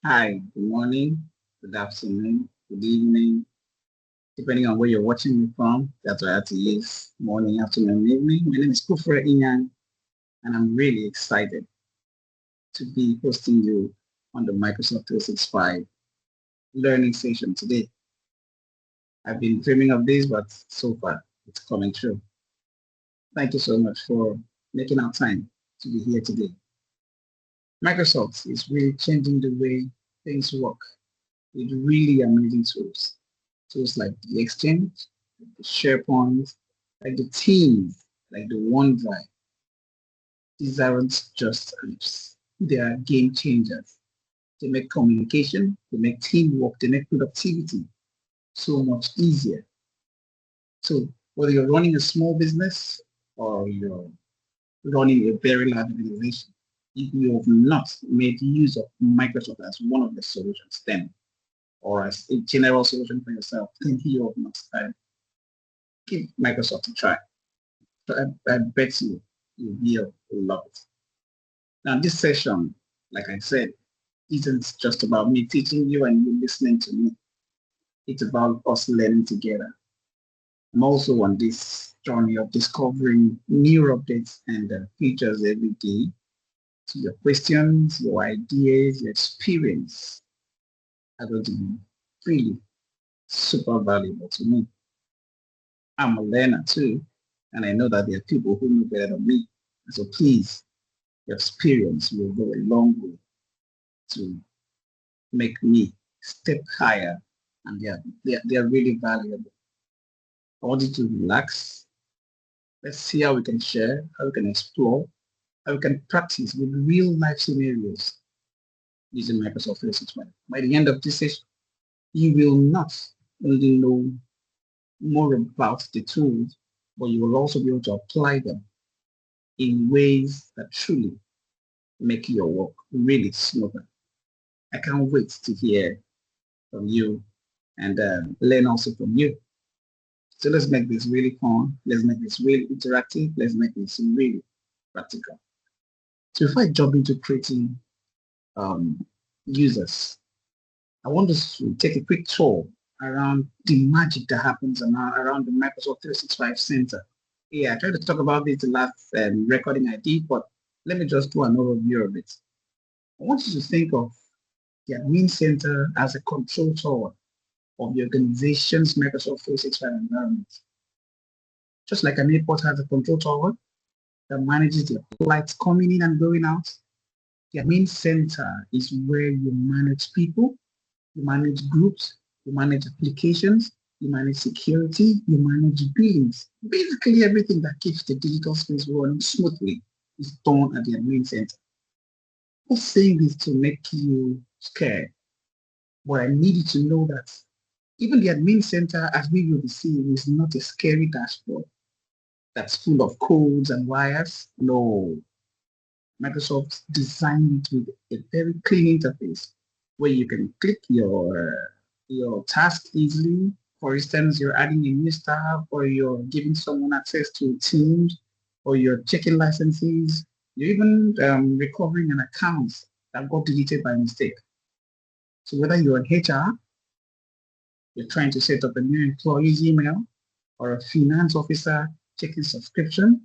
Hi, good morning, good afternoon, good evening, depending on where you're watching me from. That's what I have to use morning, afternoon, evening. My name is Kufre Inyan, and I'm really excited to be hosting you on the Microsoft 365 learning session today. I've been dreaming of this, but so far it's coming true. Thank you so much for making our time to be here today. Microsoft is really changing the way things work with really amazing tools. Tools like the Exchange, the SharePoint, like the Teams, like the OneDrive. These aren't just apps. They are game changers. They make communication, they make teamwork, they make productivity so much easier. So whether you're running a small business or you're running a very large organization, if you have not made use of Microsoft as one of the solutions, then or as a general solution for yourself, then you have not started. Give Microsoft a try. So I bet you will love it. Now, this session, like I said, isn't just about me teaching you and you listening to me. It's about us learning together. I'm also on this journey of discovering new updates and features every day. So your questions, your ideas, your experience are going to be really super valuable to me. I'm a learner too, and I know that there are people who know better than me. So please, your experience will go a long way to make me step higher, and they are really valuable. I want you to relax. Let's see how we can share, how we can explore, how we can practice with real life scenarios using Microsoft 365. By the end of this session, you will not only know more about the tools, but you will also be able to apply them in ways that truly make your work really smoother. I can't wait to hear from you and learn also from you. So let's make this really fun. Let's make this really interactive. Let's make this really practical. So if I jump into creating um, users, I want us to take a quick tour around the magic that happens around the Microsoft 365 Center. Yeah, I tried to talk about this the last recording I did, but let me just do an overview of it. I want you to think of the admin center as a control tower of the organization's Microsoft 365 environment. Just like an airport has a control tower that manages the flights coming in and going out, the admin center is where you manage people, you manage groups, you manage applications, you manage security, you manage billings. Basically everything that keeps the digital space running smoothly is done at the admin center. I'm not saying this to make you scared, but I need you to know that even the admin center, as we will be seeing, is not a scary dashboard that's full of codes and wires. No, Microsoft designed it with a very clean interface where you can click your task easily. For instance, you're adding a new staff, or you're giving someone access to Teams, or you're checking licenses. You're even recovering an account that got deleted by mistake. So whether you're an HR, you're trying to set up a new employee's email, or a finance officer checking subscription,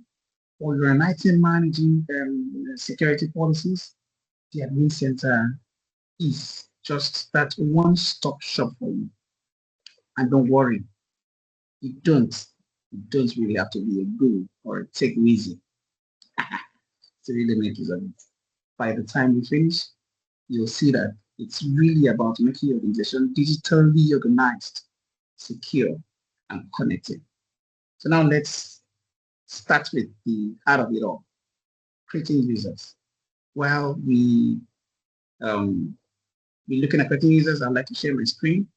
or you're an IT managing security policies, the admin center is just that one-stop shop for you. And don't worry, you don't, you don't really have to be a guru or a tech wizard to really make use of it. By the time we finish, you'll see that it's really about making your organization digitally organized, secure, and connected. So now let's start with the heart of it all, creating users. While um, we're looking at creating users, I'd like to share my screen.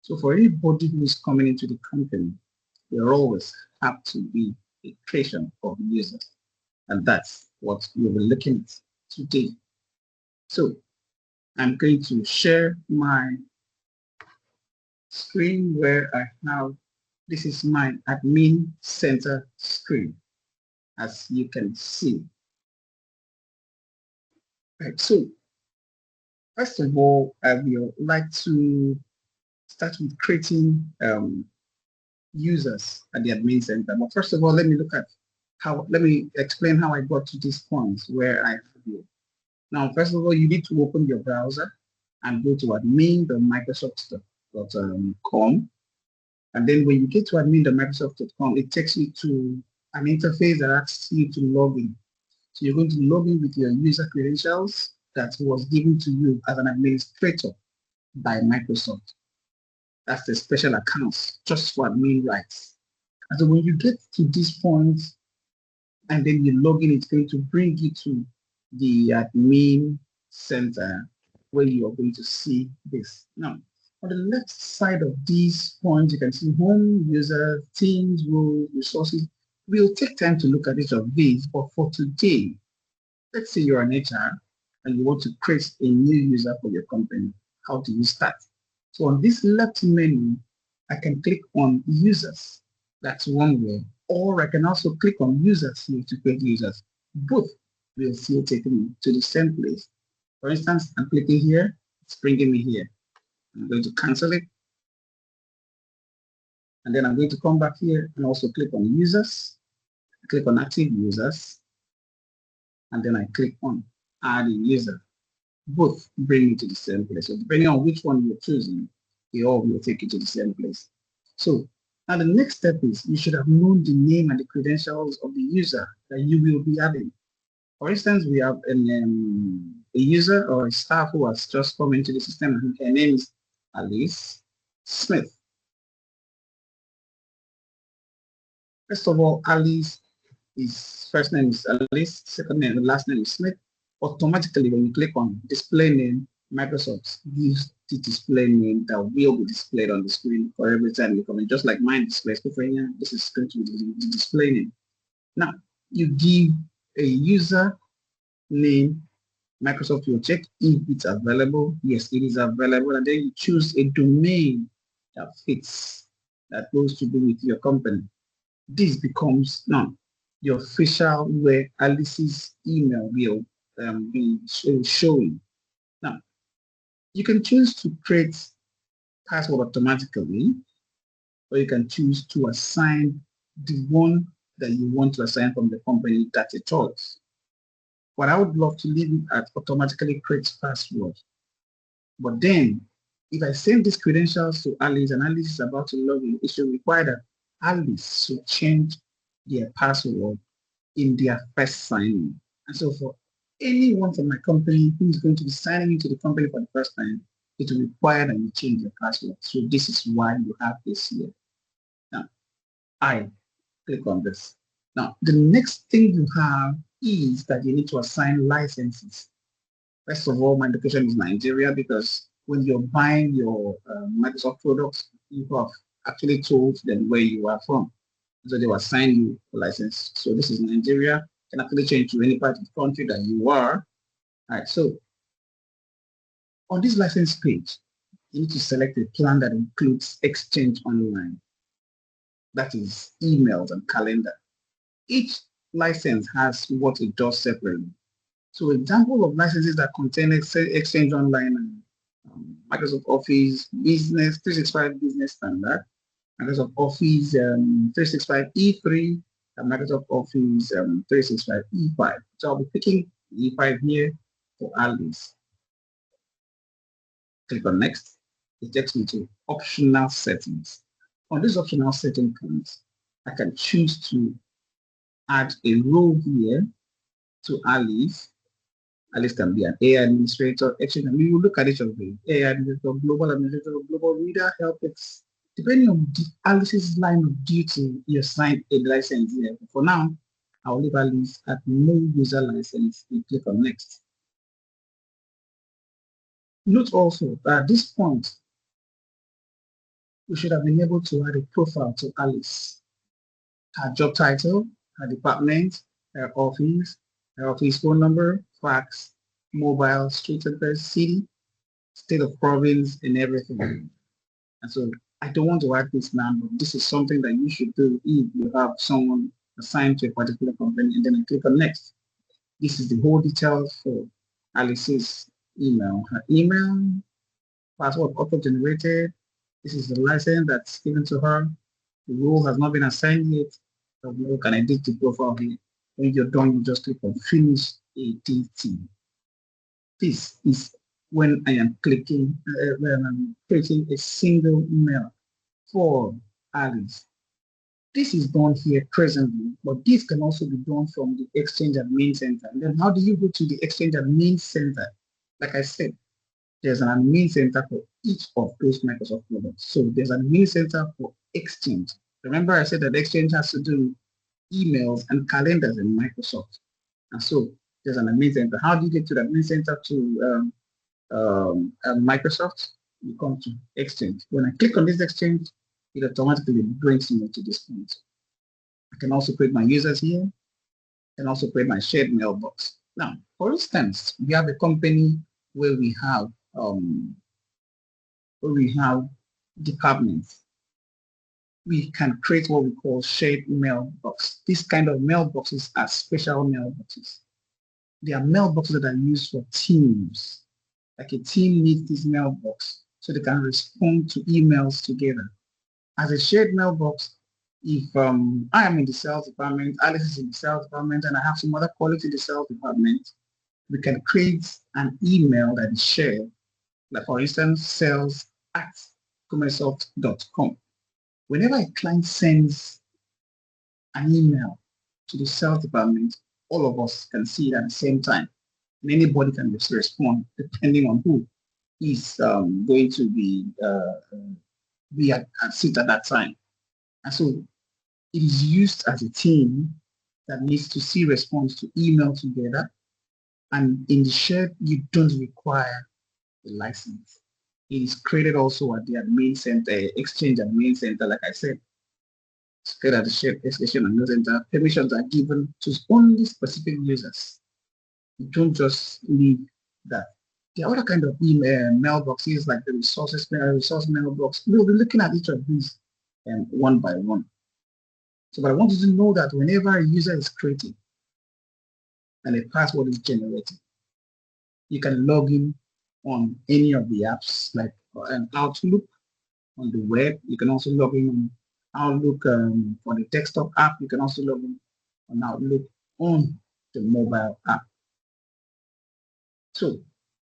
So for anybody who is coming into the company, there always have to be a creation of users. And that's what we'll be looking at today. So I'm going to share my screen where I have, this is my admin center screen, as you can see. Right, so First of all, I will like to start with creating users at the admin center. But first of all, let me explain how I got to this point where I have here. Now, first of all, you need to open your browser and go to admin.microsoft.com. And then when you get to admin.microsoft.com, it takes you to an interface that asks you to log in. So you're going to log in with your user credentials that was given to you as an administrator by Microsoft. That's the special accounts just for admin rights. And so when you get to this point and then you log in, it's going to bring you to the admin center where you are going to see this. Now, on the left side of these points, you can see home, user, teams, roles, resources. We'll take time to look at each of these, but for today, let's say you're an HR and you want to create a new user for your company. How do you start? So on this left menu, I can click on users. That's one way. Or I can also click on users here to create users. Both will still take me to the same place. For instance, I'm clicking here, it's bringing me here. I'm going to cancel it. And then I'm going to come back here and also click on users. Click on active users. And then I click on add a user. Both bring you to the same place. So depending on which one you're choosing, they all will take you to the same place. So now the next step is you should have known the name and the credentials of the user that you will be adding. For instance, we have a user or a staff who has just come into the system and her name is Alice Smith. First of all, Alice, his first name is Alice, second name, last name is Smith. Automatically, when you click on display name, Microsoft gives the display name that will be displayed on the screen for every time you come in. Just like mine displays, this is going to be the display name. Now, you give a user name, Microsoft will check if it's available. Yes, it is available. And then you choose a domain that fits, that goes to do with your company. This becomes now your official where Alice's email will be showing. Now, you can choose to create password automatically, or you can choose to assign the one that you want to assign from the company. That's a choice. But I would love to leave it at automatically creates password. But then, if I send these credentials to Alice and Alice is about to log in, it should require that Alice should change their password in their first sign-in. And so for anyone from my company who is going to be signing into the company for the first time, it will require that you change your password. So this is why you have this here. Now, I click on this. Now, the next thing you have is that you need to assign licenses. First of all, my location is Nigeria because when you're buying your Microsoft products, you have actually told them where you are from. So they will assign you a license. So this is Nigeria. You can actually change to any part of the country that you are. All right, so on this license page, you need to select a plan that includes Exchange Online. That is emails and calendar. Each license has what it does separately. So example of licenses that contain Exchange Online and Microsoft Office Business 365 Business Standard, Microsoft Office 365 E3, and Microsoft Office 365 E5. So I'll be picking E5 here for Alice. Click on next. It takes me to optional settings. On this optional setting points, I can choose to add a role here to Alice. Alice can be an AI administrator, actually, we will look at each of the AI administrator, global reader, help. It's depending on Alice's line of duty, you assign a license here. For now, I'll leave Alice at no user license and click on next. Note also that at this point, we should have been able to add a profile to Alice. Her job title, her department, her office phone number, fax, mobile, street address, city, state of province, and everything. And so I don't want to add this now, but this is something that you should do if you have someone assigned to a particular company, and then I click on next. This is the whole details for Alice's email. Her email, password auto-generated. This is the license that's given to her. The role has not been assigned yet. So you can edit the profile here. When you're done, you just click on finish ADT. This is when I am clicking, when I'm creating a single email for Alice. This is done here presently, but this can also be done from the Exchange Admin Center. And then how do you go to the Exchange Admin Center? Like I said, there's an admin center for each of those Microsoft products. So there's an admin center for Exchange. Remember I said that Exchange has to do emails and calendars in Microsoft. And so there's an admin center. How do you get to the admin center to Microsoft? You come to Exchange. When I click on this Exchange, it automatically brings me to this point. I can also create my users here and also create my shared mailbox. Now, for instance, we have a company where we have departments. We can create what we call shared mailbox. This kind of mailboxes are special mailboxes. They are mailboxes that are used for teams. Like a team needs this mailbox so they can respond to emails together. As a shared mailbox, if I am in the sales department, Alice is in the sales department, and I have some other colleagues in the sales department, we can create an email that is shared, like for instance, sales@commercesoft.com. Whenever a client sends an email to the sales department, all of us can see it at the same time. And anybody can just respond depending on who is going to be at seat at that time. And so it is used as a team that needs to see response to email together. And in the shared, you don't require a license. It is created also at the admin center, Exchange admin center, like I said. It's created at the shared extension admin center. Permissions are given to only specific users. You don't just need that. The other kind of email mailboxes like the resource mailbox. We'll be looking at each of these one by one. So but I want you to know that whenever a user is created and a password is generated, you can log in on any of the apps like an Outlook on the web. You can also log in on Outlook for the desktop app. You can also log in on Outlook on the mobile app. So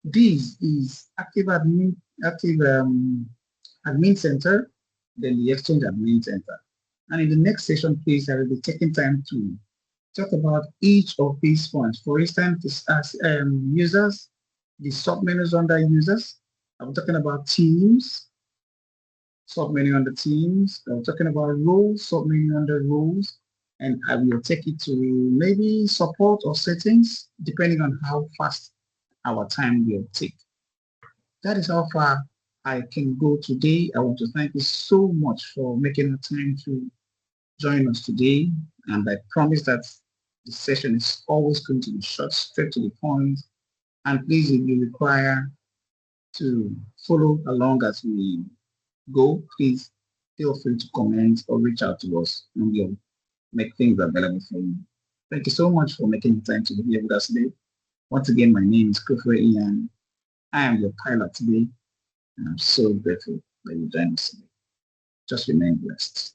this is admin center, then the Exchange admin center. And in the next session, please, I will be taking time to talk about each of these points. For instance, this as users, the submenus under users. I'm talking about teams, submenu under teams. I'm talking about roles, submenu under roles. And I will take it to maybe support or settings, depending on how fast our time will take. That is how far I can go today. I want to thank you so much for making the time to join us today. And I promise that the session is always going to be short, straight to the point. And please, if you require to follow along as we go, please feel free to comment or reach out to us and we'll make things available for you. Thank you so much for making the time to be here with us today. Once again, my name is Kufre Ian. I am your pilot today, and I'm so grateful that you joined us today. Just remain blessed.